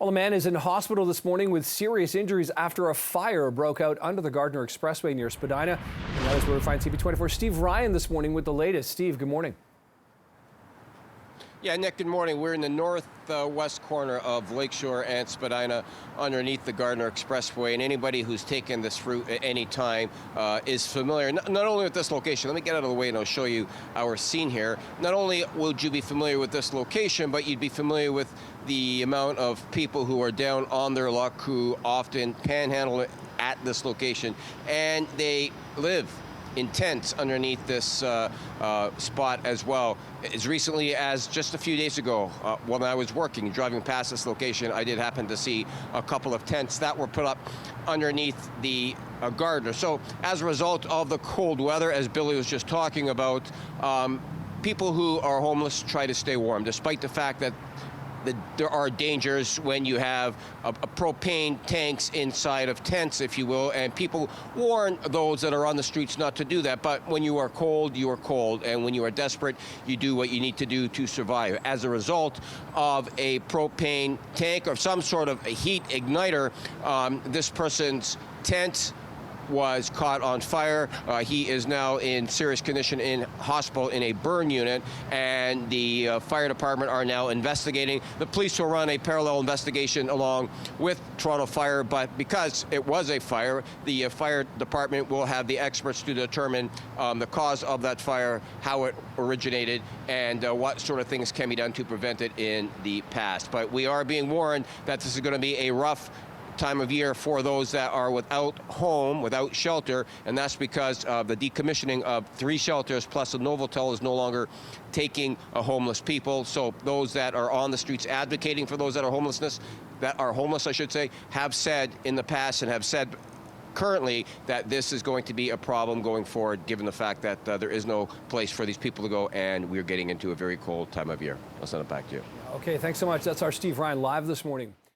Well, a man is in hospital this morning with serious injuries after a fire broke out under the Gardiner Expressway near Spadina. And that is where we find CP24 Steve Ryan this morning with the latest. Steve, good morning. Yeah, Nick, good morning. We're in the northwest corner of Lakeshore and Spadina underneath the Gardiner Expressway, and anybody who's taken this route at any time is familiar, not only with this location. Let me get out of the way and I'll show you our scene here. Not only would you be familiar with this location, but you'd be familiar with the amount of people who are down on their luck who often panhandle at this location, and they live in tents underneath this spot as well. As recently as just a few days ago, when I was driving past this location, I did happen to see a couple of tents that were put up underneath the Gardiner. So as a result of the cold weather, as Billy was just talking about, people who are homeless try to stay warm, despite the fact that there are dangers when you have a propane tanks inside of tents, if you will, and people warn those that are on the streets not to do that. But when you are cold, and when you are desperate, you do what you need to do to survive. As a result of a propane tank or some sort of a heat igniter, this person's tent was caught on fire. He is now in serious condition in hospital in a burn unit, and the fire department are now investigating. The police will run a parallel investigation along with Toronto Fire, but because it was a fire, the fire department will have the experts to determine the cause of that fire, how it originated, and what sort of things can be done to prevent it in the past. But we are being warned that this is going to be a rough time of year for those that are without home, without shelter, and that's because of the decommissioning of 3 shelters, plus the Novotel is no longer taking homeless people. So those that are on the streets advocating for those that are homeless, I should say, have said in the past and have said currently that this is going to be a problem going forward, given the fact that there is no place for these people to go, and we're getting into a very cold time of year. I'll send it back to you. Okay, thanks so much. That's our Steve Ryan live this morning.